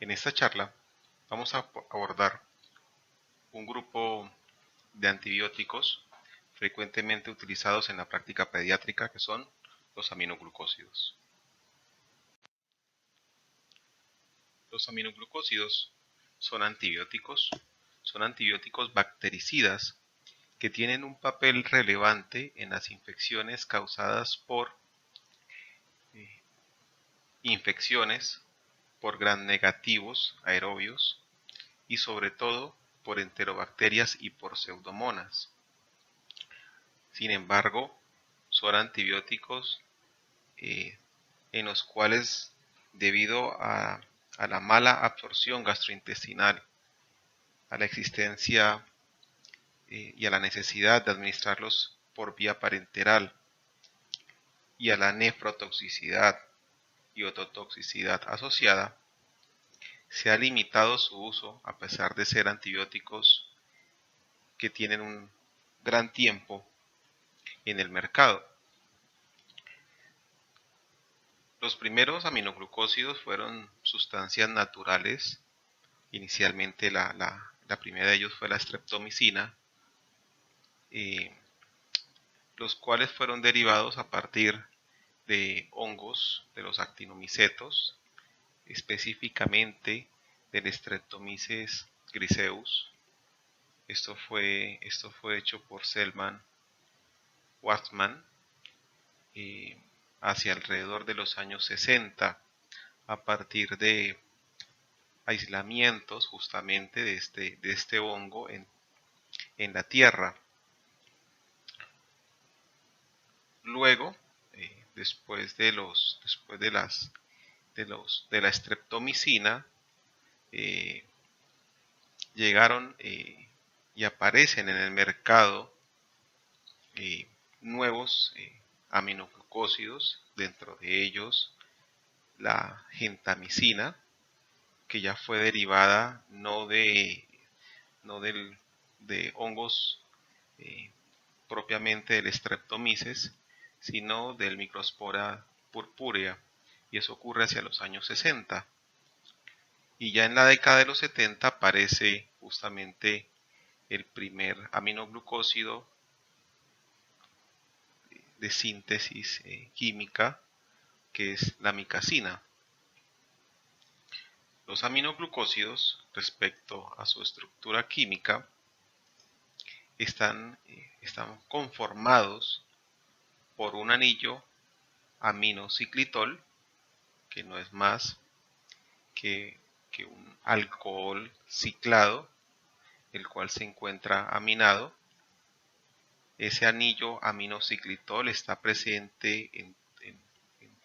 En esta charla vamos a abordar un grupo de antibióticos frecuentemente utilizados en la práctica pediátrica, que son los aminoglucósidos. Los aminoglucósidos son antibióticos bactericidas que tienen un papel relevante en las infecciones causadas por infecciones por gram negativos aerobios y sobre todo por enterobacterias y por pseudomonas. Sin embargo, son antibióticos en los cuales, debido a la mala absorción gastrointestinal, a la existencia y a la necesidad de administrarlos por vía parenteral y a la nefrotoxicidad y ototoxicidad asociada, se ha limitado su uso a pesar de ser antibióticos que tienen un gran tiempo en el mercado. Los primeros aminoglucósidos fueron sustancias naturales. Inicialmente la primera de ellos fue la streptomicina, los cuales fueron derivados a partir de hongos de los actinomicetos, específicamente del Streptomyces griseus. Esto fue hecho por Selman Waksman hacia alrededor de los años 60, a partir de aislamientos justamente de este hongo en la tierra. Luego, después de la streptomicina, llegaron y aparecen en el mercado nuevos aminoglucósidos, dentro de ellos la gentamicina, que ya fue derivada no de hongos propiamente del Streptomyces, sino del Microspora purpurea, y eso ocurre hacia los años 60. Y ya en la década de los 70 aparece justamente el primer aminoglucósido de síntesis química, que es la micacina. Los aminoglucósidos, respecto a su estructura química, están conformados por un anillo aminociclitol, que no es más que un alcohol ciclado, el cual se encuentra aminado. Ese anillo aminociclitol está presente en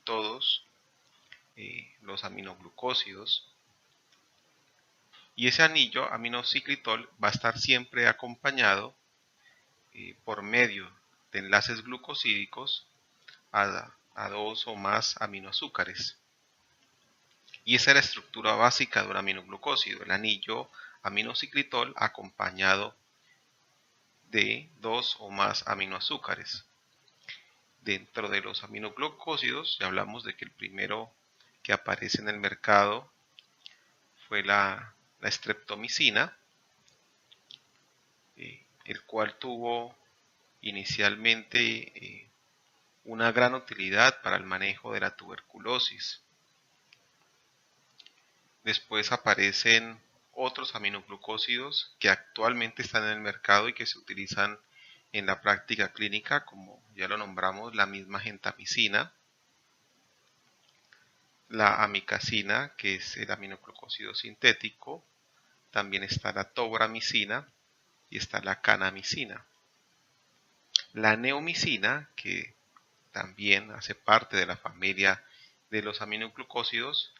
todos los aminoglucósidos, y ese anillo aminociclitol va a estar siempre acompañado por medio de enlaces glucosídicos a dos o más aminoazúcares. Y esa es la estructura básica de un aminoglucósido, el anillo aminociclitol acompañado de dos o más aminoazúcares. Dentro de los aminoglucósidos ya hablamos de que el primero que aparece en el mercado fue la streptomicina, el cual tuvo inicialmente una gran utilidad para el manejo de la tuberculosis. Después aparecen otros aminoglucósidos que actualmente están en el mercado y que se utilizan en la práctica clínica, como ya lo nombramos, la misma gentamicina, la amicacina, que es el aminoglucósido sintético, también está la tobramicina y está la canamicina. La neomicina, que también hace parte de la familia de los aminoglucósidos,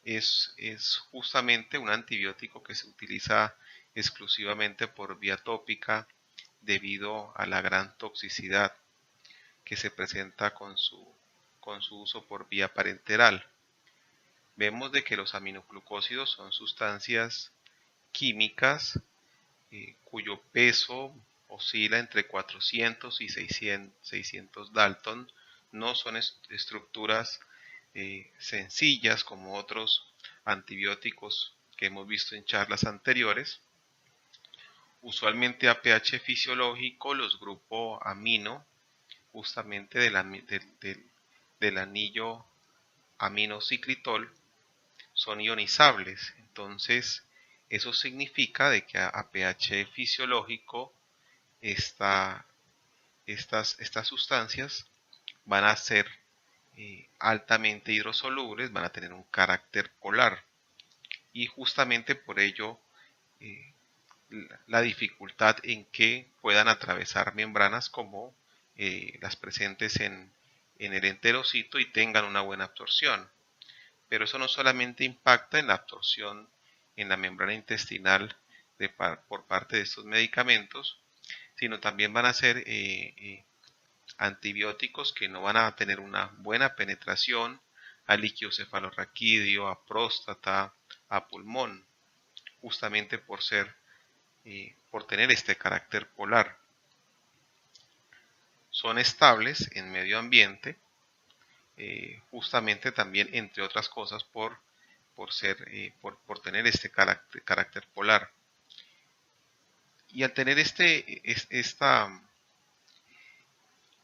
es justamente un antibiótico que se utiliza exclusivamente por vía tópica debido a la gran toxicidad que se presenta con su uso por vía parenteral. Vemos de que los aminoglucósidos son sustancias químicas cuyo peso oscila entre 400 y 600 Dalton. No son estructuras sencillas como otros antibióticos que hemos visto en charlas anteriores. Usualmente a pH fisiológico los grupos amino, justamente del anillo aminociclitol, son ionizables. Entonces, eso significa de que a pH fisiológico estas sustancias van a ser altamente hidrosolubles, van a tener un carácter polar. Y justamente por ello la dificultad en que puedan atravesar membranas como las presentes en el enterocito y tengan una buena absorción. Pero eso no solamente impacta en la absorción en la membrana intestinal por parte de estos medicamentos, sino también van a ser antibióticos que no van a tener una buena penetración al líquido cefalorraquídeo, a próstata, a pulmón, justamente por tener este carácter polar. Son estables en medio ambiente, justamente también, entre otras cosas, por tener este carácter polar. Y al tener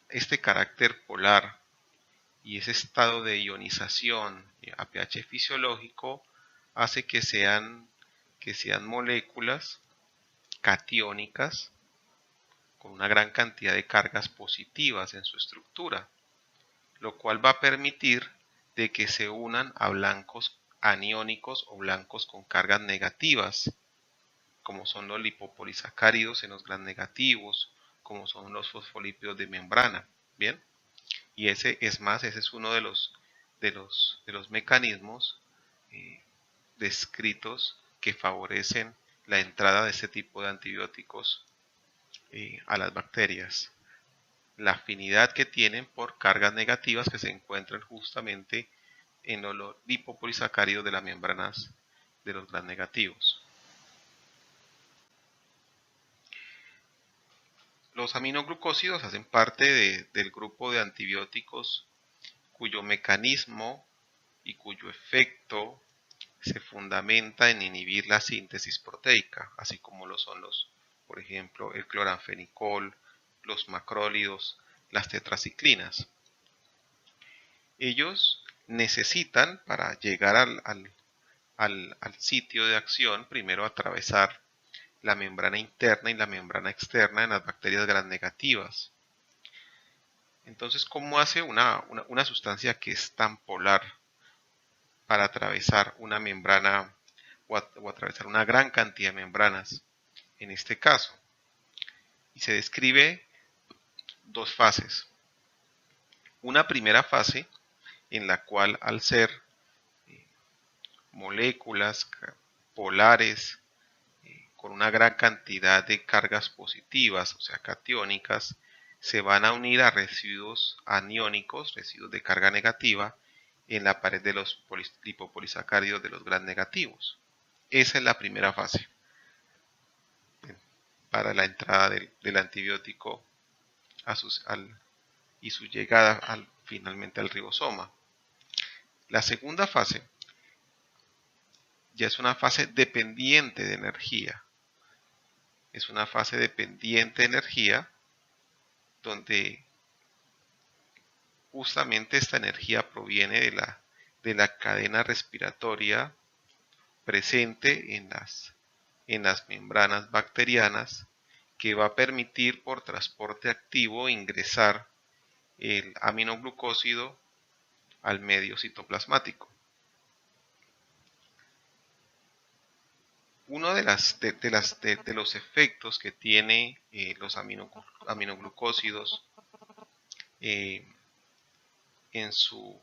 este carácter polar y ese estado de ionización a pH fisiológico, hace que sean moléculas catiónicas con una gran cantidad de cargas positivas en su estructura, lo cual va a permitir de que se unan a blancos aniónicos o blancos con cargas negativas, como son los lipopolisacáridos en los gram negativos, como son los fosfolípidos de membrana. Bien, y ese es uno de los mecanismos descritos que favorecen la entrada de este tipo de antibióticos a las bacterias. La afinidad que tienen por cargas negativas que se encuentran justamente en los lipopolisacáridos de las membranas de los gram negativos. Los aminoglucósidos hacen parte del grupo de antibióticos cuyo mecanismo y cuyo efecto se fundamenta en inhibir la síntesis proteica, así como lo son por ejemplo, el cloranfenicol, los macrólidos, las tetraciclinas. Ellos necesitan, para llegar al sitio de acción, primero atravesar la membrana interna y la membrana externa en las bacterias gram negativas. Entonces, ¿cómo hace una sustancia que es tan polar para atravesar una membrana o atravesar una gran cantidad de membranas en este caso? Y se describe dos fases. Una primera fase en la cual, al ser moléculas polares con una gran cantidad de cargas positivas, o sea, catiónicas, se van a unir a residuos aniónicos, residuos de carga negativa, en la pared de los lipopolisacáridos de los gram negativos. Esa es la primera fase para la entrada del antibiótico y su llegada finalmente al ribosoma. La segunda fase ya es una fase dependiente de energía. Es una fase dependiente de energía donde justamente esta energía proviene de la cadena respiratoria presente en las membranas bacterianas, que va a permitir por transporte activo ingresar el aminoglucósido al medio citoplasmático. Uno de los efectos que tiene los aminoglucósidos en su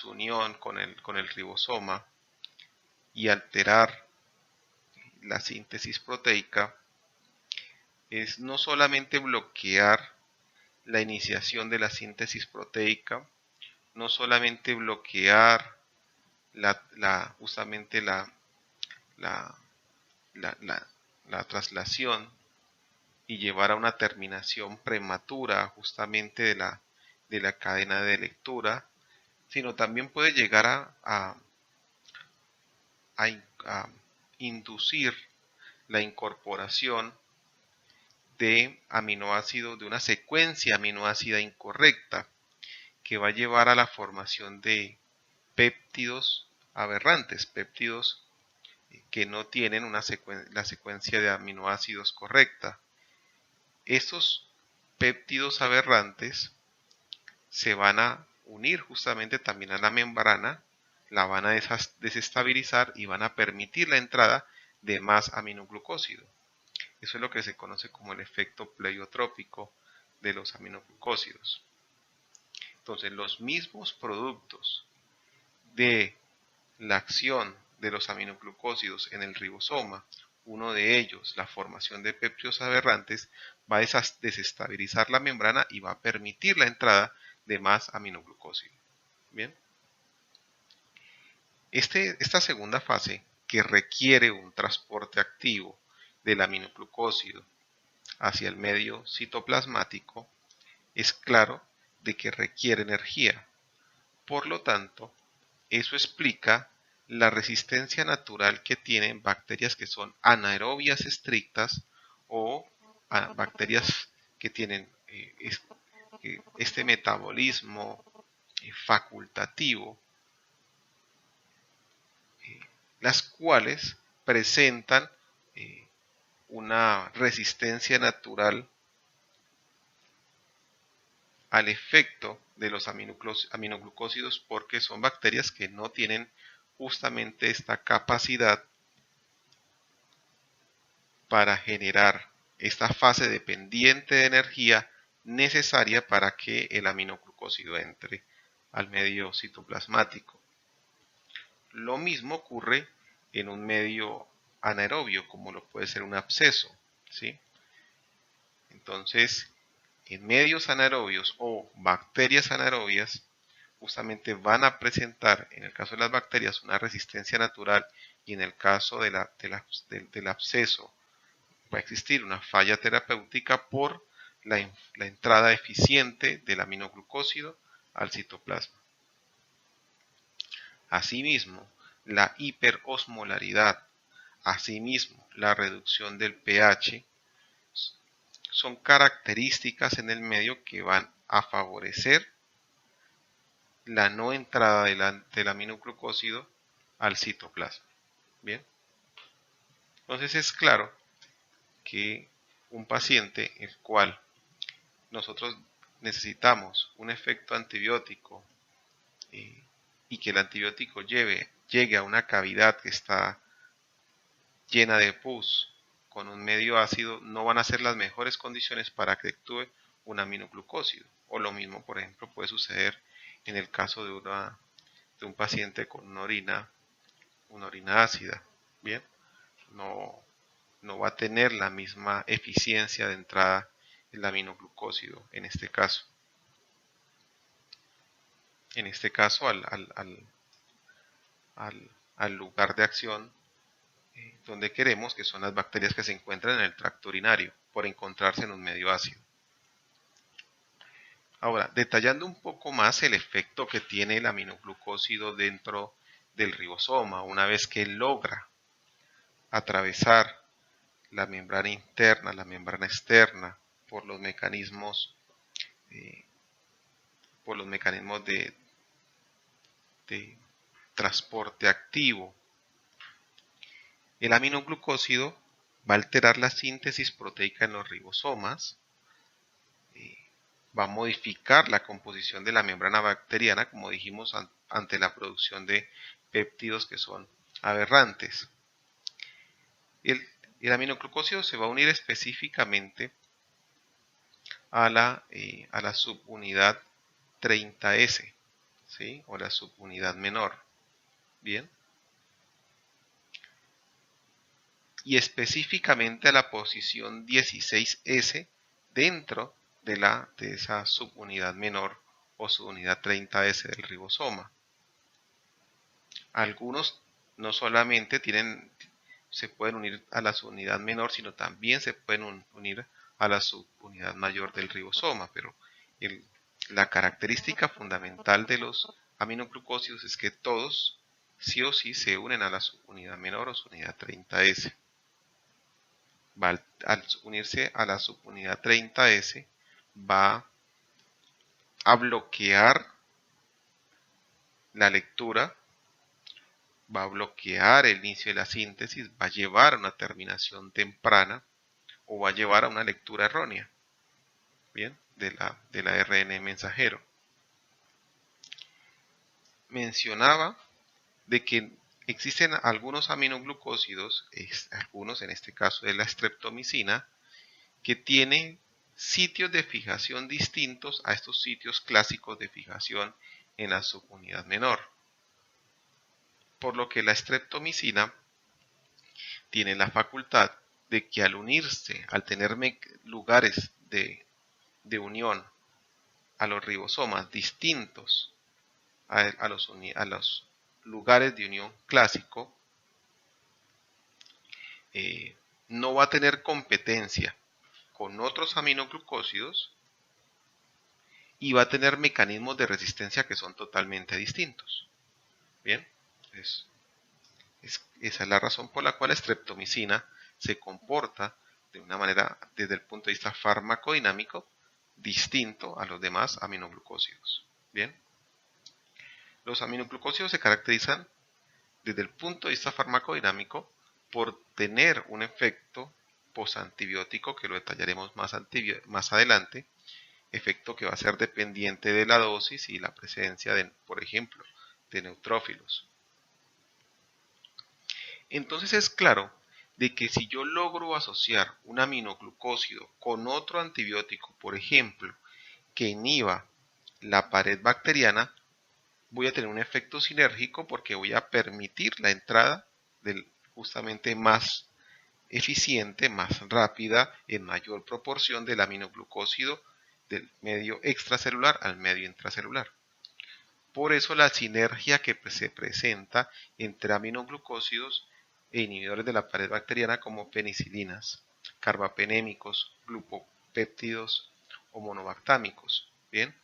unión con el ribosoma y alterar la síntesis proteica es no solamente bloquear la iniciación de la síntesis proteica, no solamente bloquear justamente la traslación y llevar a una terminación prematura justamente de la cadena de lectura, sino también puede llegar a a inducir la incorporación de aminoácidos, de una secuencia aminoácida incorrecta, que va a llevar a la formación de péptidos aberrantes, péptidos que no tienen la secuencia de aminoácidos correcta. Estos péptidos aberrantes se van a unir justamente también a la membrana, la van a desestabilizar y van a permitir la entrada de más aminoglucósido. Eso es lo que se conoce como el efecto pleiotrópico de los aminoglucósidos. Entonces, los mismos productos de la acción de los aminoglucósidos en el ribosoma, uno de ellos, la formación de péptidos aberrantes, va a desestabilizar la membrana y va a permitir la entrada de más aminoglucósido. Bien. Esta segunda fase, que requiere un transporte activo del aminoglucósido hacia el medio citoplasmático, es claro de que requiere energía. Por lo tanto, eso explica la resistencia natural que tienen bacterias que son anaerobias estrictas o bacterias que tienen este metabolismo facultativo, las cuales presentan una resistencia natural al efecto de los aminoglucósidos, porque son bacterias que no tienen justamente esta capacidad para generar esta fase dependiente de energía necesaria para que el aminoglucósido entre al medio citoplasmático. Lo mismo ocurre en un medio anaerobio, como lo puede ser un absceso, ¿sí? Entonces, en medios anaerobios o bacterias anaerobias, justamente van a presentar, en el caso de las bacterias, una resistencia natural, y en el caso del absceso va a existir una falla terapéutica por la entrada eficiente del aminoglucósido al citoplasma. Asimismo, la hiperosmolaridad, asimismo la reducción del pH, son características en el medio que van a favorecer la no entrada del aminoglucósido al citoplasma. Bien, entonces es claro que un paciente el cual nosotros necesitamos un efecto antibiótico y que el antibiótico llegue a una cavidad que está llena de pus con un medio ácido, no van a ser las mejores condiciones para que actúe un aminoglucósido. O lo mismo, por ejemplo, puede suceder en el caso de un paciente con una orina ácida. Bien, no va a tener la misma eficiencia de entrada el aminoglucósido en este caso. En este caso, al lugar de acción donde queremos, que son las bacterias que se encuentran en el tracto urinario, por encontrarse en un medio ácido. Ahora, detallando un poco más el efecto que tiene el aminoglucósido dentro del ribosoma, una vez que logra atravesar la membrana interna, la membrana externa, por los mecanismos de transporte activo. El aminoglucósido va a alterar la síntesis proteica en los ribosomas, va a modificar la composición de la membrana bacteriana, como dijimos, ante la producción de péptidos que son aberrantes. El aminoglucósido se va a unir específicamente a la subunidad 30S, ¿sí? O la subunidad menor. Bien. Y específicamente a la posición 16S dentro de esa subunidad menor o subunidad 30S del ribosoma. Algunos no solamente se pueden unir a la subunidad menor, sino también se pueden unir a la subunidad mayor del ribosoma, pero la característica fundamental de los aminoglucósidos es que todos sí o sí se unen a la subunidad menor o subunidad 30S. Al unirse a la subunidad 30S va a bloquear la lectura, va a bloquear el inicio de la síntesis, va a llevar a una terminación temprana o va a llevar a una lectura errónea, ¿bien? De la RNA mensajero. Mencionaba de que existen algunos aminoglucósidos, algunos en este caso de la streptomicina, que tienen sitios de fijación distintos a estos sitios clásicos de fijación en la subunidad menor. Por lo que la streptomicina tiene la facultad de que al unirse, al tener lugares de unión a los ribosomas distintos a los lugares de unión clásico, no va a tener competencia con otros aminoglucósidos y va a tener mecanismos de resistencia que son totalmente distintos. Bien, esa es la razón por la cual la streptomicina se comporta de una manera, desde el punto de vista farmacodinámico, distinto a los demás aminoglucósidos. Bien, los aminoglucósidos se caracterizan desde el punto de vista farmacodinámico por tener un efecto posantibiótico que lo detallaremos más adelante, efecto que va a ser dependiente de la dosis y la presencia de, por ejemplo, de neutrófilos. Entonces es claro de que si yo logro asociar un aminoglucósido con otro antibiótico, por ejemplo, que inhiba la pared bacteriana, voy a tener un efecto sinérgico porque voy a permitir la entrada del justamente más eficiente, más rápida, en mayor proporción del aminoglucósido del medio extracelular al medio intracelular. Por eso la sinergia que se presenta entre aminoglucósidos e inhibidores de la pared bacteriana como penicilinas, carbapenémicos, glupopéptidos o monobactámicos. Bien,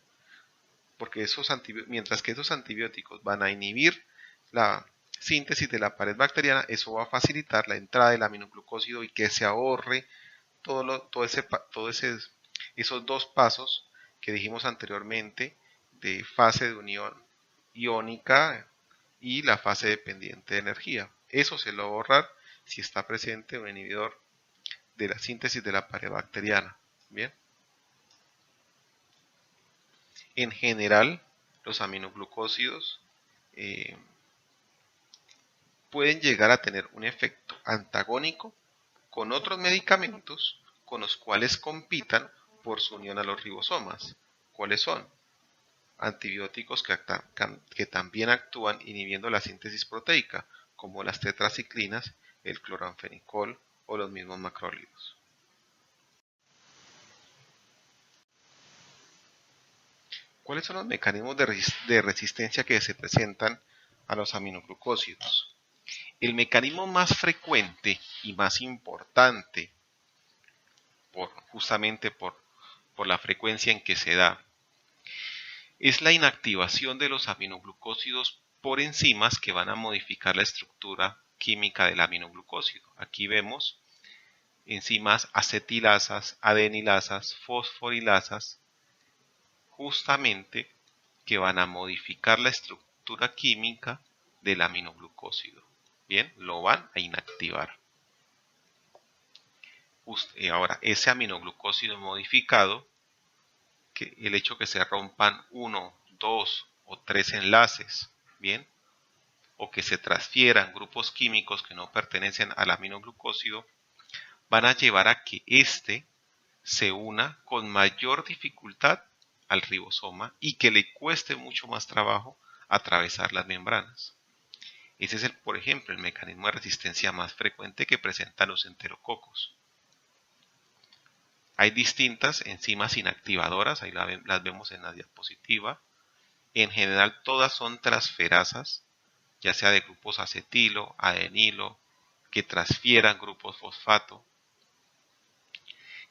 porque mientras que esos antibióticos van a inhibir la síntesis de la pared bacteriana, eso va a facilitar la entrada del aminoglucósido y que se ahorre esos dos pasos que dijimos anteriormente de fase de unión iónica y la fase dependiente de energía. Eso se lo va a ahorrar si está presente un inhibidor de la síntesis de la pared bacteriana. Bien. En general, los aminoglucósidos pueden llegar a tener un efecto antagónico con otros medicamentos con los cuales compitan por su unión a los ribosomas. ¿Cuáles son? Antibióticos que también actúan inhibiendo la síntesis proteica, como las tetraciclinas, el cloranfenicol o los mismos macrólidos. ¿Cuáles son los mecanismos de resistencia que se presentan a los aminoglucósidos? El mecanismo más frecuente y más importante, justamente por la frecuencia en que se da, es la inactivación de los aminoglucósidos por enzimas que van a modificar la estructura química del aminoglucósido. Aquí vemos enzimas acetilasas, adenilasas, fosforilasas, justamente que van a modificar la estructura química del aminoglucósido. Bien, lo van a inactivar. Ahora, ese aminoglucósido modificado, que el hecho que se rompan 1, 2 o 3 enlaces, bien, o que se transfieran grupos químicos que no pertenecen al aminoglucósido, van a llevar a que éste se una con mayor dificultad al ribosoma y que le cueste mucho más trabajo atravesar las membranas. Ese es, por ejemplo, el mecanismo de resistencia más frecuente que presentan los enterococos. Hay distintas enzimas inactivadoras, ahí las vemos en la diapositiva. En general todas son transferasas, ya sea de grupos acetilo, adenilo, que transfieran grupos fosfato.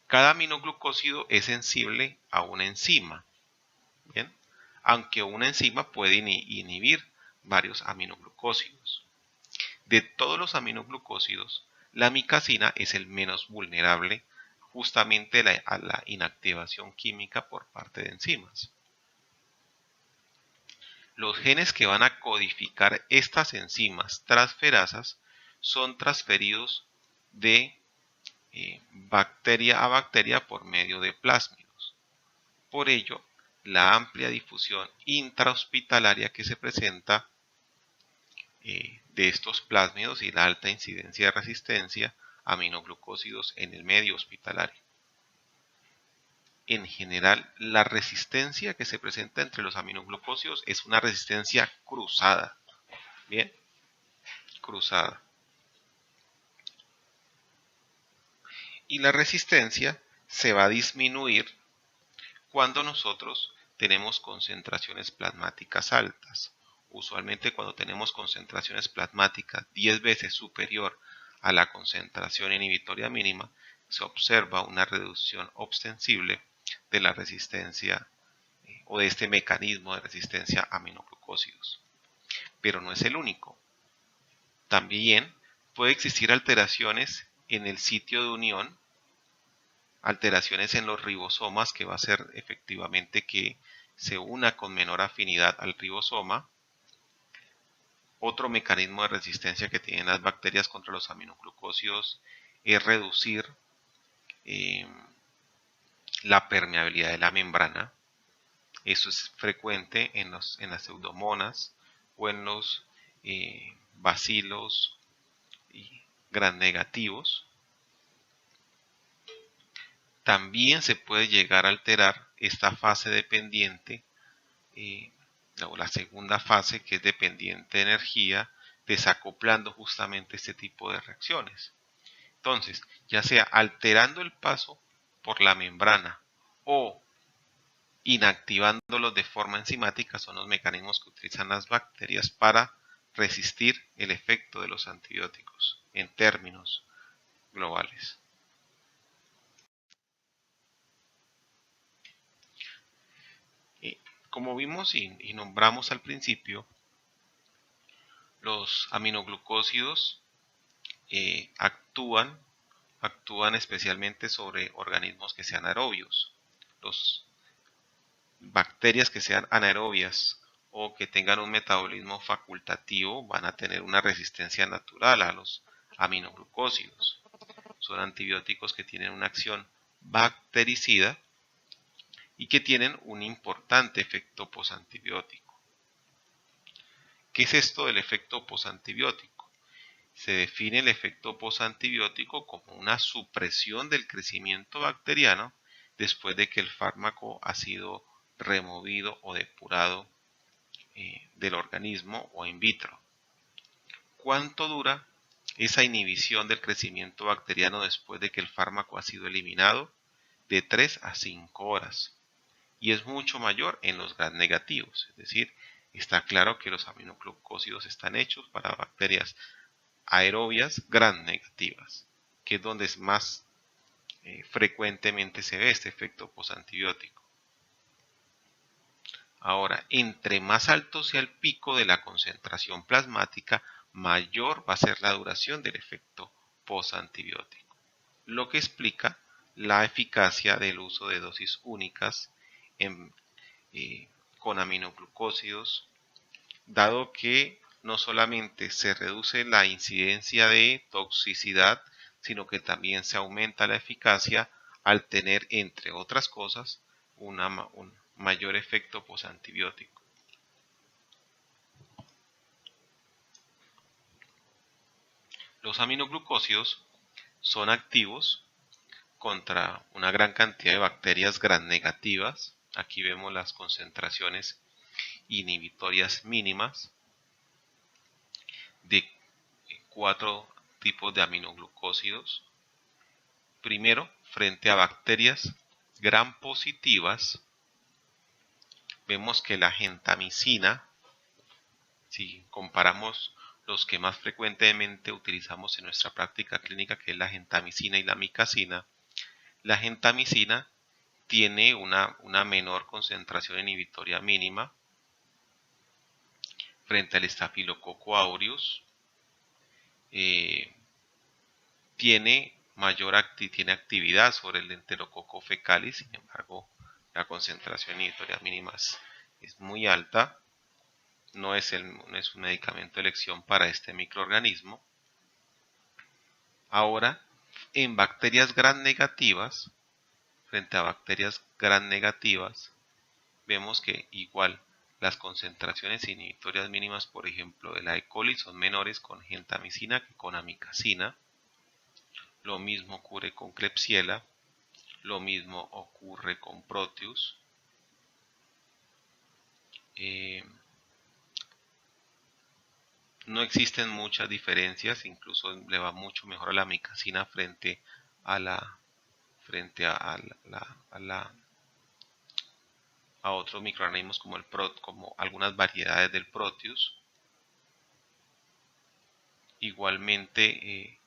Cada aminoglucósido es sensible a una enzima, ¿bien? Aunque una enzima puede inhibir varios aminoglucósidos. De todos los aminoglucósidos, la micasina es el menos vulnerable justamente a la inactivación química por parte de enzimas. Los genes que van a codificar estas enzimas transferasas son transferidos de bacteria a bacteria por medio de plásmidos. Por ello, la amplia difusión intrahospitalaria que se presenta de estos plásmidos y la alta incidencia de resistencia a aminoglucósidos en el medio hospitalario. En general, la resistencia que se presenta entre los aminoglucósidos es una resistencia cruzada. Bien, cruzada. Y la resistencia se va a disminuir cuando nosotros tenemos concentraciones plasmáticas altas. Usualmente cuando tenemos concentraciones plasmáticas 10 veces superior a la concentración inhibitoria mínima, se observa una reducción ostensible de la resistencia o de este mecanismo de resistencia a aminoglucósidos. Pero no es el único. También puede existir alteraciones en el sitio de unión, alteraciones en los ribosomas que va a hacer efectivamente que se una con menor afinidad al ribosoma. Otro mecanismo de resistencia que tienen las bacterias contra los aminoglucósidos es reducir la permeabilidad de la membrana. Eso es frecuente en las pseudomonas o en los bacilos gram negativos. También se puede llegar a alterar esta fase dependiente, o la segunda fase que es dependiente de energía, desacoplando justamente este tipo de reacciones. Entonces, ya sea alterando el paso por la membrana o inactivándolos de forma enzimática, son los mecanismos que utilizan las bacterias para resistir el efecto de los antibióticos en términos globales. Como vimos y nombramos al principio, los aminoglucósidos actúan especialmente sobre organismos que sean aerobios. Las bacterias que sean anaerobias o que tengan un metabolismo facultativo van a tener una resistencia natural a los aminoglucósidos. Son antibióticos que tienen una acción bactericida y que tienen un importante efecto posantibiótico. ¿Qué es esto del efecto posantibiótico? Se define el efecto posantibiótico como una supresión del crecimiento bacteriano después de que el fármaco ha sido removido o depurado del organismo o in vitro. ¿Cuánto dura esa inhibición del crecimiento bacteriano después de que el fármaco ha sido eliminado? De 3 a 5 horas. Y es mucho mayor en los gram negativos, es decir, está claro que los aminoglucósidos están hechos para bacterias aerobias gram negativas, que es donde más frecuentemente se ve este efecto posantibiótico. Ahora, entre más alto sea el pico de la concentración plasmática, mayor va a ser la duración del efecto posantibiótico, lo que explica la eficacia del uso de dosis únicas con aminoglucósidos, dado que no solamente se reduce la incidencia de toxicidad, sino que también se aumenta la eficacia al tener, entre otras cosas, un mayor efecto posantibiótico. Los aminoglucósidos son activos contra una gran cantidad de bacterias gram negativas. Aquí vemos las concentraciones inhibitorias mínimas de 4 tipos de aminoglucósidos. Primero, frente a bacterias gram positivas, vemos que la gentamicina, si comparamos los que más frecuentemente utilizamos en nuestra práctica clínica, que es la gentamicina y la micacina, la gentamicina tiene una menor concentración inhibitoria mínima, frente al Staphylococcus aureus tiene tiene actividad sobre el Enterococcus fecalis, sin embargo la concentración inhibitoria mínima es muy alta. No es un medicamento de elección para este microorganismo. Ahora, en bacterias gram negativas, frente a bacterias gram negativas, vemos que igual las concentraciones inhibitorias mínimas, por ejemplo, de la E. coli son menores con gentamicina que con amicacina. Lo mismo ocurre con Klebsiella, lo mismo ocurre con Proteus. No existen muchas diferencias, incluso le va mucho mejor a la amicacina frente a a otros microorganismos como algunas variedades del Proteus. Igualmente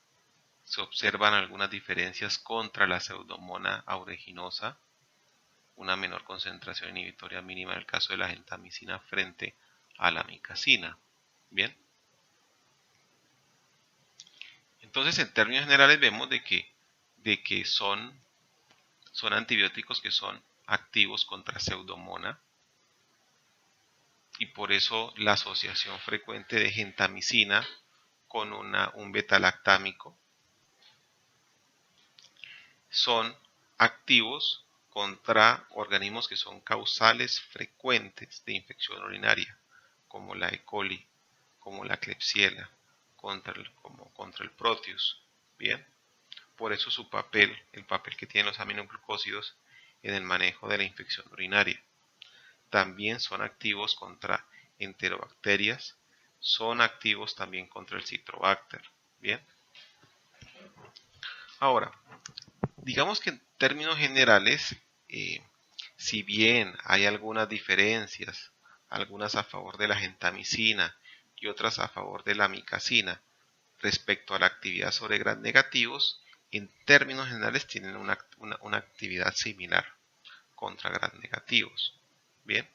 se observan algunas diferencias contra la Pseudomonas aeruginosa, una menor concentración inhibitoria mínima en el caso de la gentamicina frente a la amicacina. Bien. Entonces, en términos generales vemos de que son antibióticos que son activos contra Pseudomonas, y por eso la asociación frecuente de gentamicina con un beta-lactámico. Son activos contra organismos que son causales frecuentes de infección urinaria, como la E. coli, como la Klebsiella, contra el Proteus. Bien, por eso el papel que tienen los aminoglucósidos en el manejo de la infección urinaria. También son activos contra enterobacterias, son activos también contra el Citrobacter. Bien. Ahora, digamos que en términos generales, si bien hay algunas diferencias, algunas a favor de la gentamicina y otras a favor de la amicacina respecto a la actividad sobre gram negativos, en términos generales tienen una actividad similar contra gram negativos. Bien.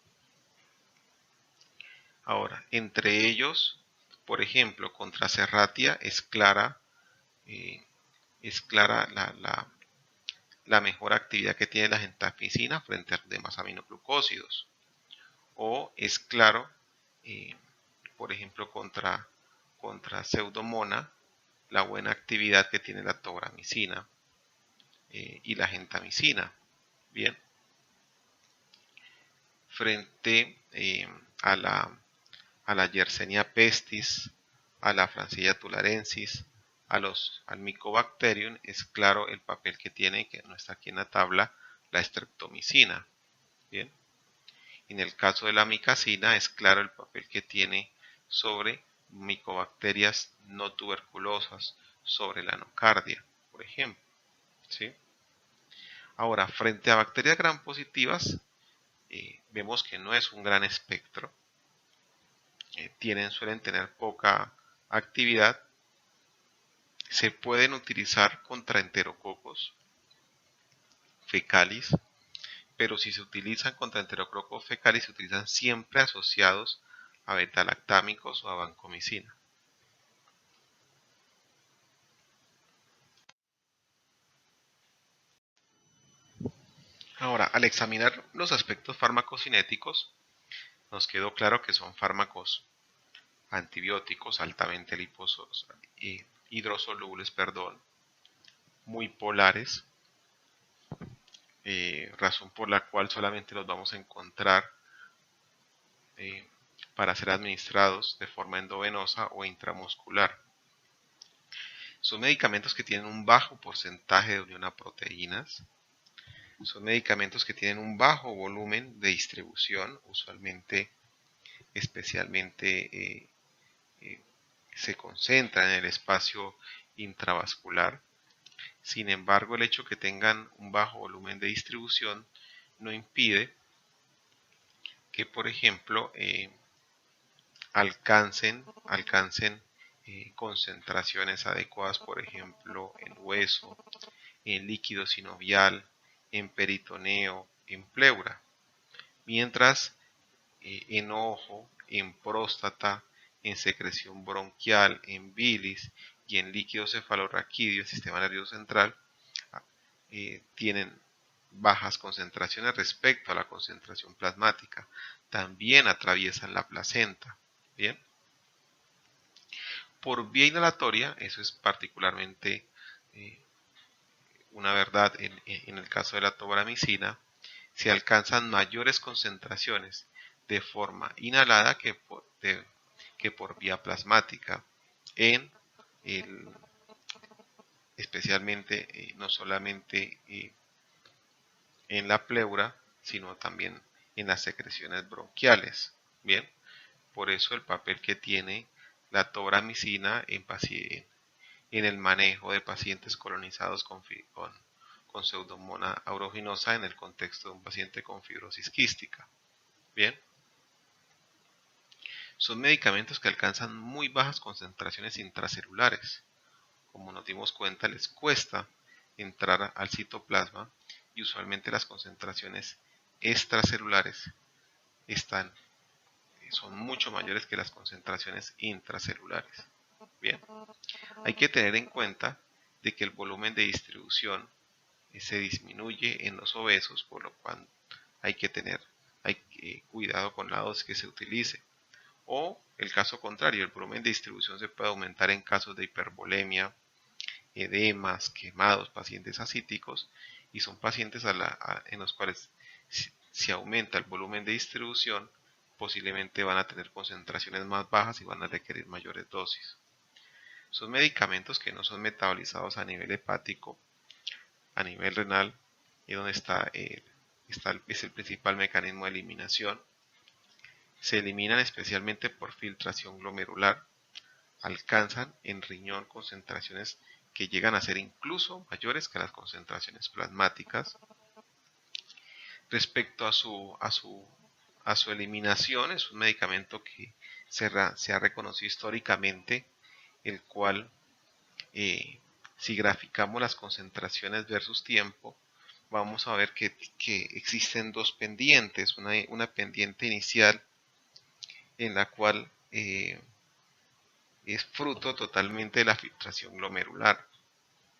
Ahora, entre ellos, por ejemplo, contra Serratia es clara la mejor actividad que tiene la gentamicina frente a los demás aminoglucósidos. O es claro, por ejemplo, contra Pseudomonas, la buena actividad que tiene la tobramicina y la gentamicina. Bien. Frente a la Yersinia pestis, a la Francisella tularensis, al Mycobacterium, es claro el papel que tiene, que no está aquí en la tabla, la streptomicina. Bien. En el caso de la amicacina es claro el papel que tiene sobre micobacterias no tuberculosas, sobre la nocardia, por ejemplo. ¿Sí? Ahora, frente a bacterias gram positivas, vemos que no es un gran espectro. Suelen tener poca actividad. Se pueden utilizar contra enterococos fecalis, pero si se utilizan contra enterococos fecalis, se utilizan siempre asociados a beta-lactámicos o a vancomicina. Ahora, al examinar los aspectos farmacocinéticos, nos quedó claro que son fármacos antibióticos altamente hidrosolubles, muy polares, razón por la cual solamente los vamos a encontrar para ser administrados de forma endovenosa o intramuscular. Son medicamentos que tienen un bajo porcentaje de unión a proteínas. Son medicamentos que tienen un bajo volumen de distribución, usualmente, especialmente se concentran en el espacio intravascular. Sin embargo, el hecho que tengan un bajo volumen de distribución no impide que, por ejemplo, alcancen concentraciones adecuadas, por ejemplo, en hueso, en líquido sinovial, en peritoneo, en pleura. Mientras en ojo, en próstata, en secreción bronquial, en bilis y en líquido cefalorraquídeo, el sistema nervioso central, tienen bajas concentraciones respecto a la concentración plasmática. También atraviesan la placenta. Bien. Por vía inhalatoria, eso es particularmente una verdad en el caso de la tobramicina, se alcanzan mayores concentraciones de forma inhalada que por vía plasmática, en el, especialmente no solamente en la pleura, sino también en las secreciones bronquiales. Bien, por eso el papel que tiene la tobramicina en el manejo de pacientes colonizados con Pseudomonas aeruginosa en el contexto de un paciente con fibrosis quística. Bien, son medicamentos que alcanzan muy bajas concentraciones intracelulares. Como nos dimos cuenta, les cuesta entrar al citoplasma y usualmente las concentraciones extracelulares son mucho mayores que las concentraciones intracelulares. Bien, hay que tener en cuenta de que el volumen de distribución se disminuye en los obesos, por lo cual hay que tener cuidado con la dosis que se utilice. O el caso contrario, el volumen de distribución se puede aumentar en casos de hipervolemia, edemas, quemados, pacientes ascíticos, y son pacientes en los cuales si aumenta el volumen de distribución, posiblemente van a tener concentraciones más bajas y van a requerir mayores dosis. Son medicamentos que no son metabolizados a nivel hepático, a nivel renal, y donde es el principal mecanismo de eliminación. Se eliminan especialmente por filtración glomerular. Alcanzan en riñón concentraciones que llegan a ser incluso mayores que las concentraciones plasmáticas. Respecto a su eliminación, es un medicamento que se ha reconocido históricamente, el cual, si graficamos las concentraciones versus tiempo, vamos a ver que existen dos pendientes, una pendiente inicial en la cual es fruto totalmente de la filtración glomerular.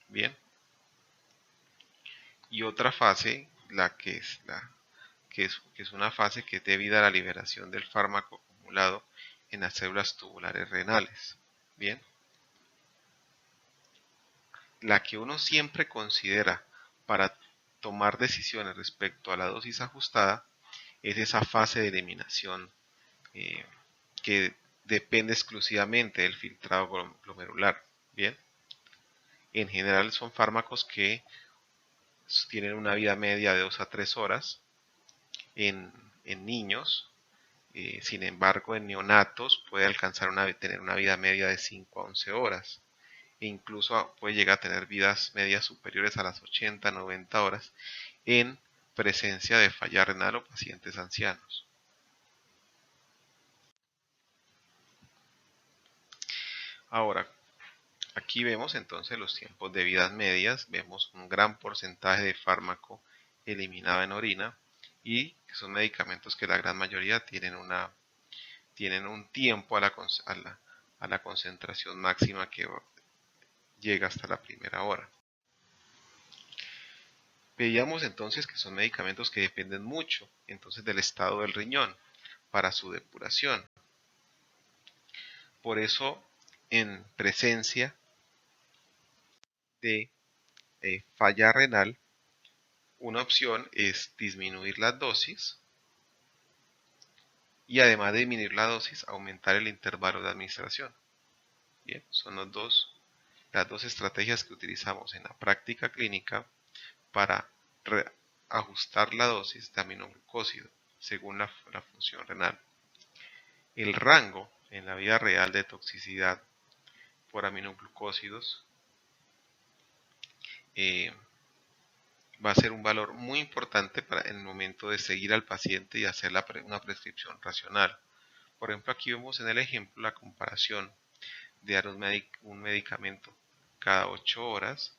Bien. Y otra fase, que es una fase que es debida a la liberación del fármaco acumulado en las células tubulares renales. Bien. La que uno siempre considera para tomar decisiones respecto a la dosis ajustada es esa fase de eliminación que depende exclusivamente del filtrado glomerular. Bien. En general son fármacos que tienen una vida media de 2 a 3 horas en niños. Sin embargo, en neonatos puede alcanzar tener una vida media de 5 a 11 horas. E incluso puede llegar a tener vidas medias superiores a las 80 a 90 horas en presencia de falla renal o pacientes ancianos. Ahora, aquí vemos entonces los tiempos de vidas medias, vemos un gran porcentaje de fármaco eliminado en orina y que son medicamentos que la gran mayoría tienen un tiempo a la concentración máxima que llega hasta la primera hora. Veíamos entonces que son medicamentos que dependen mucho entonces del estado del riñón para su depuración. Por eso, en presencia de falla renal, una opción es disminuir las dosis y además de disminuir la dosis, aumentar el intervalo de administración. Bien, son las dos estrategias que utilizamos en la práctica clínica para ajustar la dosis de aminoglucósido según la función renal. El rango en la vida real de toxicidad por aminoglucósidos va a ser un valor muy importante en el momento de seguir al paciente y hacer una prescripción racional. Por ejemplo, aquí vemos en el ejemplo la comparación de dar un medicamento cada 8 horas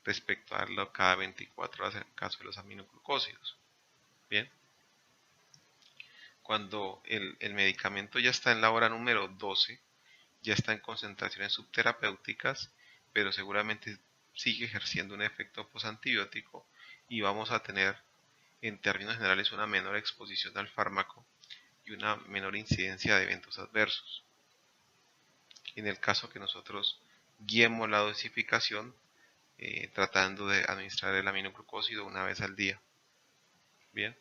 respecto a darlo cada 24 horas en el caso de los aminoglucósidos. Bien. cuando el medicamento ya está en la hora número 12, ya está en concentraciones subterapéuticas, pero seguramente sigue ejerciendo un efecto posantibiótico y vamos a tener en términos generales una menor exposición al fármaco y una menor incidencia de eventos adversos. En el caso que nosotros guiemos la dosificación tratando de administrar el aminoglucósido una vez al día. Bien.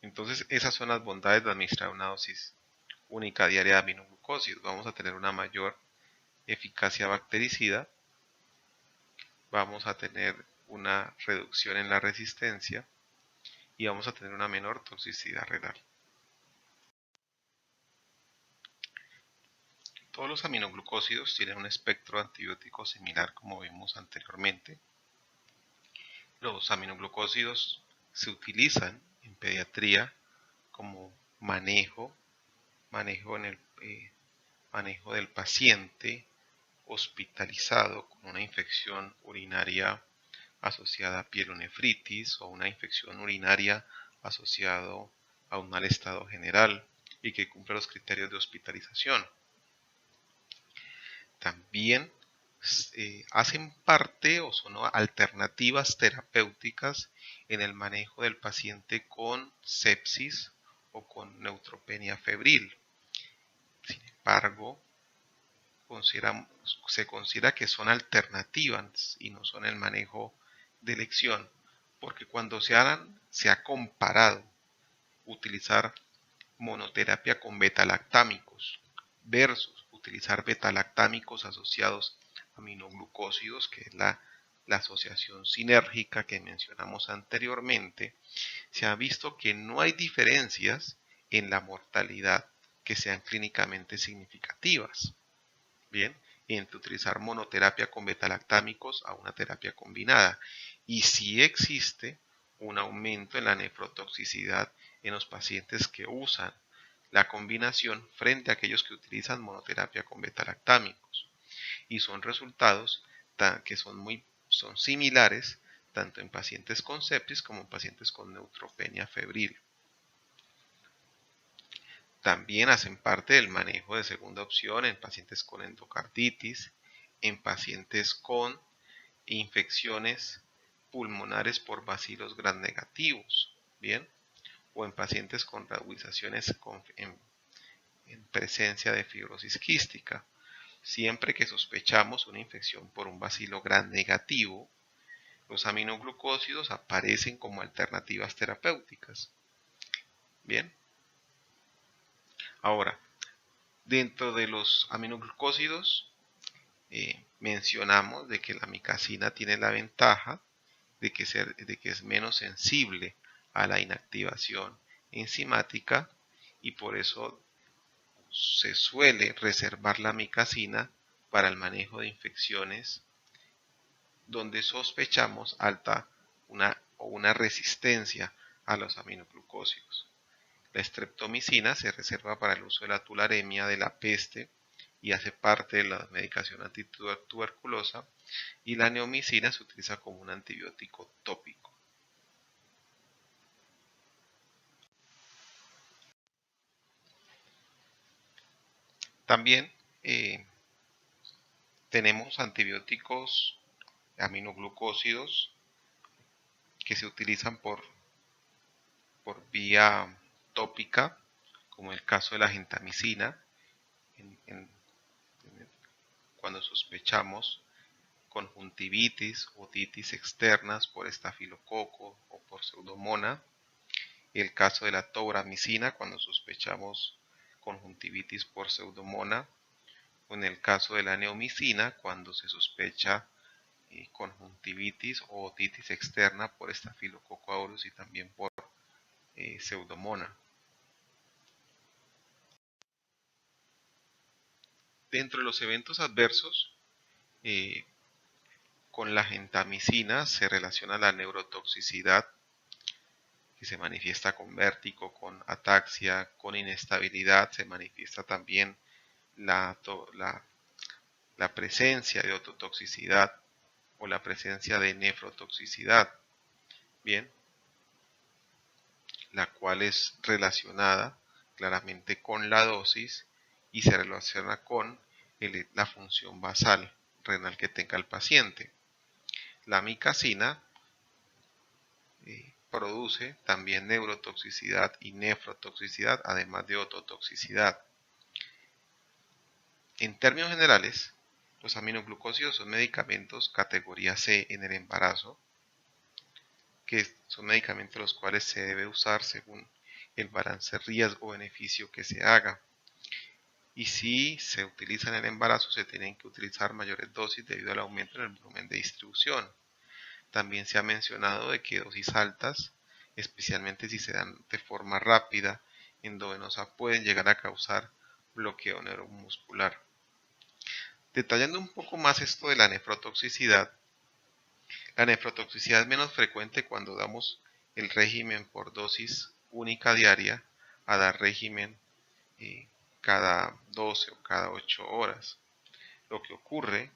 Entonces esas son las bondades de administrar una dosis única diaria de aminoglucósidos. Vamos a tener una mayor eficacia bactericida, vamos a tener una reducción en la resistencia y vamos a tener una menor toxicidad renal. Todos los aminoglucósidos tienen un espectro antibiótico similar como vimos anteriormente. Los aminoglucósidos se utilizan en pediatría como manejo del paciente hospitalizado con una infección urinaria asociada a pielonefritis o una infección urinaria asociada a un mal estado general y que cumple los criterios de hospitalización. También hacen parte o son alternativas terapéuticas en el manejo del paciente con sepsis o con neutropenia febril. Sin embargo, se considera que son alternativas y no son el manejo de elección, porque cuando se ha comparado utilizar monoterapia con betalactámicos versus utilizar betalactámicos asociados a aminoglucósidos, que es la asociación sinérgica que mencionamos anteriormente, se ha visto que no hay diferencias en la mortalidad que sean clínicamente significativas. Bien, entre utilizar monoterapia con betalactámicos a una terapia combinada. Y sí existe un aumento en la nefrotoxicidad en los pacientes que usan la combinación frente a aquellos que utilizan monoterapia con betalactámicos. Y son resultados que son similares tanto en pacientes con sepsis como en pacientes con neutropenia febril. También hacen parte del manejo de segunda opción en pacientes con endocarditis, en pacientes con infecciones pulmonares por bacilos gram negativos, ¿bien? O en pacientes con radiolizaciones en presencia de fibrosis quística. Siempre que sospechamos una infección por un bacilo gram negativo, los aminoglucósidos aparecen como alternativas terapéuticas. Bien. Ahora, dentro de los aminoglucósidos, mencionamos de que la micacina tiene la ventaja de que es menos sensible a la inactivación enzimática y por eso se suele reservar la micacina para el manejo de infecciones donde sospechamos una resistencia a los aminoglucósidos. La streptomicina se reserva para el uso de la tularemia, de la peste y hace parte de la medicación antituberculosa, y la neomicina se utiliza como un antibiótico tópico. También tenemos antibióticos aminoglucósidos que se utilizan por vía tópica, como el caso de la gentamicina, cuando sospechamos conjuntivitis o otitis externas por estafilococo o por pseudomonas. El caso de la tobramicina cuando sospechamos conjuntivitis por pseudomonas. O en el caso de la neomicina cuando se sospecha conjuntivitis o otitis externa por estafilococo aureus y también por pseudomonas. Dentro de los eventos adversos, con la gentamicina se relaciona la neurotoxicidad que se manifiesta con vértigo, con ataxia, con inestabilidad. Se manifiesta también la presencia de ototoxicidad o la presencia de nefrotoxicidad, bien, la cual es relacionada claramente con la dosis y se relaciona con la función basal renal que tenga el paciente. La amicacina produce también neurotoxicidad y nefrotoxicidad, además de ototoxicidad. En términos generales, los aminoglucósidos son medicamentos categoría C en el embarazo, que son medicamentos los cuales se debe usar según el balance riesgo-beneficio que se haga. Y si se utiliza en el embarazo, se tienen que utilizar mayores dosis debido al aumento en el volumen de distribución. También se ha mencionado de que dosis altas, especialmente si se dan de forma rápida, endovenosa, pueden llegar a causar bloqueo neuromuscular. Detallando un poco más esto de la nefrotoxicidad es menos frecuente cuando damos el régimen por dosis única diaria a dar régimen cada 12 o cada 8 horas. Lo que ocurre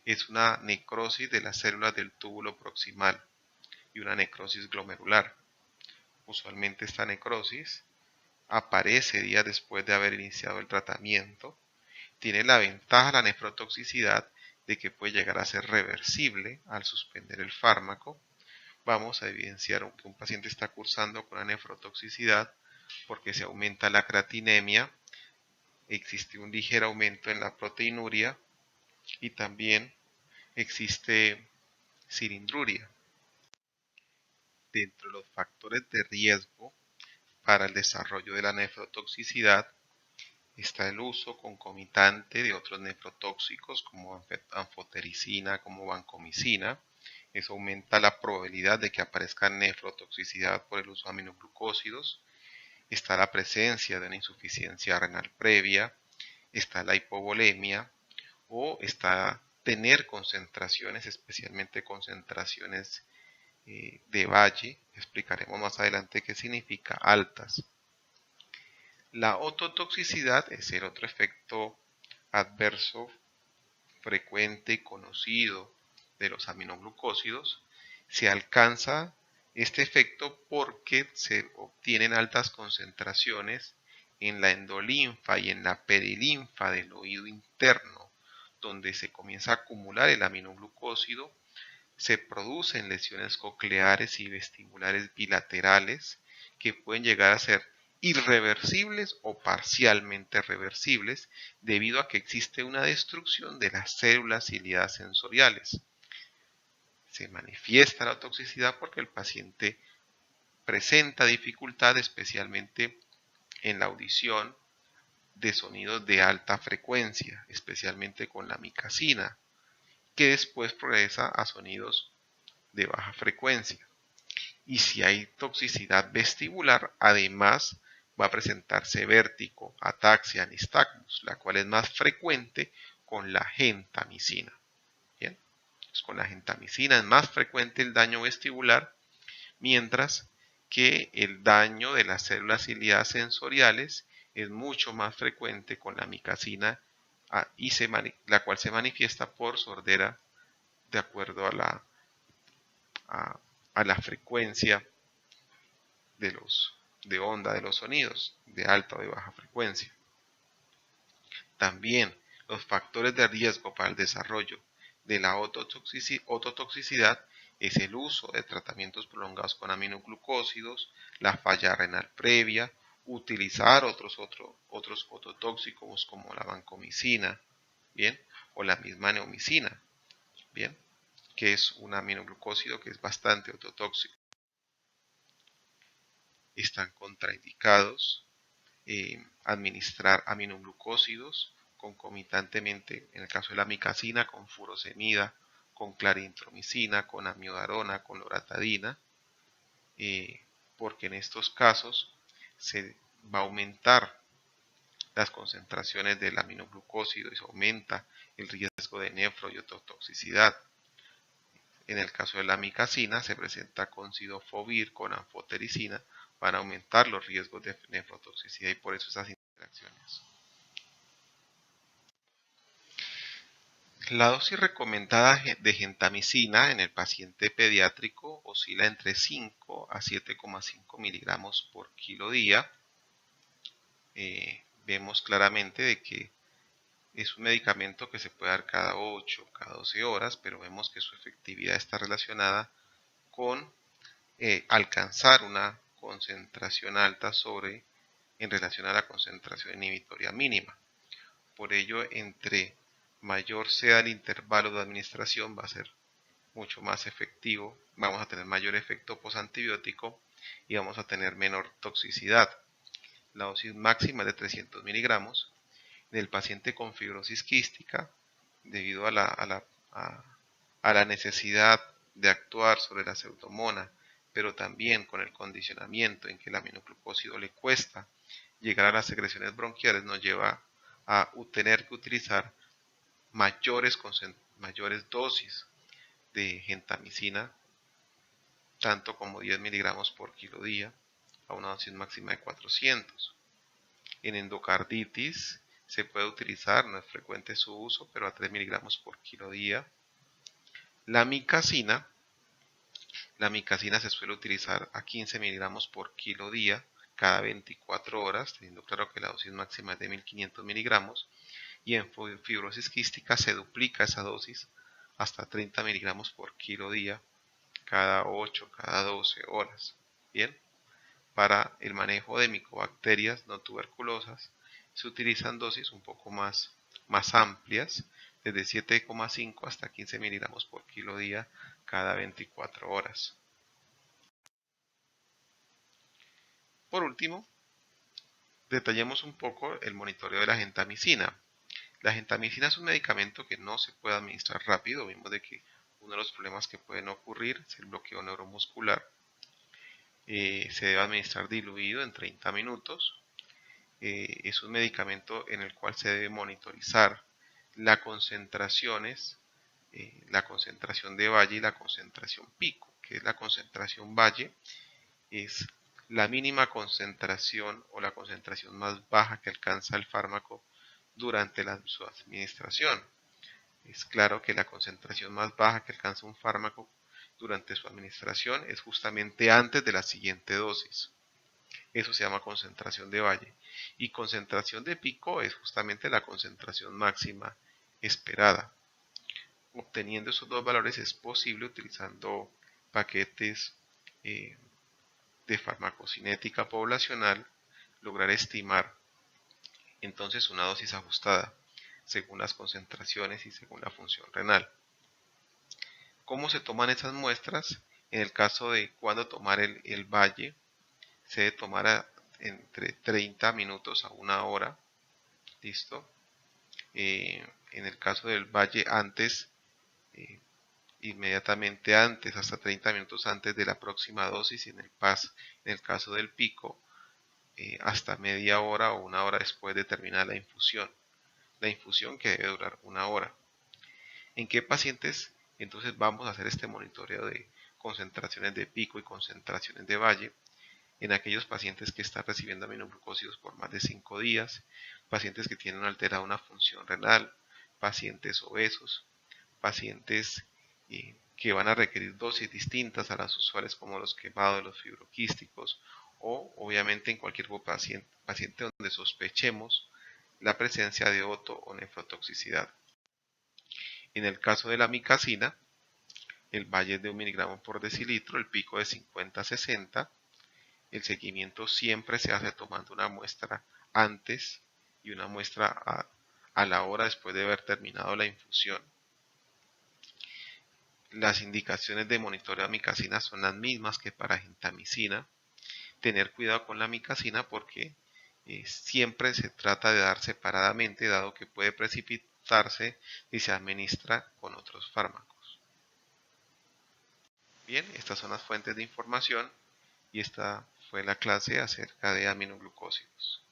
es una necrosis de las células del túbulo proximal y una necrosis glomerular. Usualmente esta necrosis aparece días después de haber iniciado el tratamiento. Tiene la ventaja la nefrotoxicidad de que puede llegar a ser reversible al suspender el fármaco. Vamos a evidenciar que un paciente está cursando con la nefrotoxicidad porque se aumenta la creatinemia, existe un ligero aumento en la proteinuria y también existe cilindruria. Dentro de los factores de riesgo para el desarrollo de la nefrotoxicidad está el uso concomitante de otros nefrotóxicos como anfotericina, como vancomicina. Eso aumenta la probabilidad de que aparezca nefrotoxicidad por el uso de aminoglucósidos. Está la presencia de una insuficiencia renal previa, está la hipovolemia o está tener concentraciones, especialmente concentraciones de Valle, explicaremos más adelante qué significa, altas. La ototoxicidad es el otro efecto adverso frecuente y conocido de los aminoglucósidos. Se alcanza este efecto porque se obtienen altas concentraciones en la endolinfa y en la perilinfa del oído interno, donde se comienza a acumular el aminoglucósido. Se producen lesiones cocleares y vestibulares bilaterales que pueden llegar a ser irreversibles o parcialmente reversibles debido a que existe una destrucción de las células ciliadas sensoriales. Se manifiesta la toxicidad porque el paciente presenta dificultad especialmente en la audición de sonidos de alta frecuencia, especialmente con la amicacina, que después progresa a sonidos de baja frecuencia. Y si hay toxicidad vestibular, además va a presentarse vértigo, ataxia, nistagmus, la cual es más frecuente con la gentamicina. Bien, pues con la gentamicina es más frecuente el daño vestibular, mientras que el daño de las células ciliadas sensoriales es mucho más frecuente con la amicacina, la cual se manifiesta por sordera de acuerdo a la frecuencia de onda de los sonidos, de alta o de baja frecuencia. También los factores de riesgo para el desarrollo de la ototoxicidad es el uso de tratamientos prolongados con aminoglucósidos, la falla renal previa, utilizar otros ototóxicos como la vancomicina, bien, o la misma neomicina, bien, que es un aminoglucósido que es bastante ototóxico. Están contraindicados administrar aminoglucósidos concomitantemente, en el caso de la amicacina, con furosemida, con clarintromicina, con amiodarona, con loratadina, porque en estos casos se va a aumentar las concentraciones del aminoglucósido y se aumenta el riesgo de nefro y ototoxicidad. En el caso de la amicacina se presenta con cidofovir, con anfotericina, para aumentar los riesgos de nefrotoxicidad y por eso esas interacciones. La dosis recomendada de gentamicina en el paciente pediátrico oscila entre 5 a 7,5 miligramos por kilo día. Vemos claramente de que es un medicamento que se puede dar cada 8, cada 12 horas, pero vemos que su efectividad está relacionada con alcanzar una concentración alta en relación a la concentración inhibitoria mínima. Por ello, entre mayor sea el intervalo de administración, va a ser mucho más efectivo, vamos a tener mayor efecto postantibiótico y vamos a tener menor toxicidad. La dosis máxima es de 300 miligramos. En el paciente con fibrosis quística, debido a la necesidad de actuar sobre la pseudomonas, pero también con el condicionamiento en que el aminoglucósido le cuesta llegar a las secreciones bronquiales, nos lleva a tener que utilizar mayores dosis de gentamicina, tanto como 10 miligramos por kilo día, a una dosis máxima de 400. En endocarditis se puede utilizar, no es frecuente su uso, pero a 3 miligramos por kilo día. La micacina se suele utilizar a 15 miligramos por kilo día cada 24 horas, teniendo claro que la dosis máxima es de 1500 miligramos. Y en fibrosis quística se duplica esa dosis hasta 30 miligramos por kilo día cada 8, cada 12 horas. Bien, para el manejo de micobacterias no tuberculosas se utilizan dosis un poco más amplias, desde 7,5 hasta 15 miligramos por kilo día cada 24 horas. Por último, detallemos un poco el monitoreo de la gentamicina. La gentamicina es un medicamento que no se puede administrar rápido. Vimos de que uno de los problemas que pueden ocurrir es el bloqueo neuromuscular. Se debe administrar diluido en 30 minutos. Es un medicamento en el cual se debe monitorizar las concentraciones, la concentración de valle y la concentración pico. Que es la concentración valle? Es la mínima concentración o la concentración más baja que alcanza el fármaco durante su administración. Es claro que la concentración más baja que alcanza un fármaco durante su administración es justamente antes de la siguiente dosis. Eso se llama concentración de valle. Y concentración de pico es justamente la concentración máxima esperada. Obteniendo esos dos valores es posible utilizando paquetes de farmacocinética poblacional lograr estimar entonces una dosis ajustada según las concentraciones y según la función renal. ¿Cómo se toman esas muestras? En el caso de cuando tomar el valle, se debe tomar entre 30 minutos a una hora. ¿Listo? En el caso del valle antes, inmediatamente antes, hasta 30 minutos antes de la próxima dosis. Y en el caso del pico, hasta media hora o una hora después de terminar la infusión. La infusión que debe durar una hora. ¿En qué pacientes entonces vamos a hacer este monitoreo de concentraciones de pico y concentraciones de valle? En aquellos pacientes que están recibiendo aminoglucósidos por más de 5 días, pacientes que tienen alterada una función renal, pacientes obesos, pacientes que van a requerir dosis distintas a las usuales como los quemados, los fibroquísticos, o obviamente en cualquier paciente donde sospechemos la presencia de oto o nefrotoxicidad. En el caso de la micacina, el valle es de 1 miligramo por decilitro, el pico de 50 a 60. El seguimiento siempre se hace tomando una muestra antes y una muestra a la hora después de haber terminado la infusión. Las indicaciones de monitoreo de micacina son las mismas que para gentamicina. Tener cuidado con la micacina porque siempre se trata de dar separadamente, dado que puede precipitarse si se administra con otros fármacos. Bien, estas son las fuentes de información y esta fue la clase acerca de aminoglucósidos.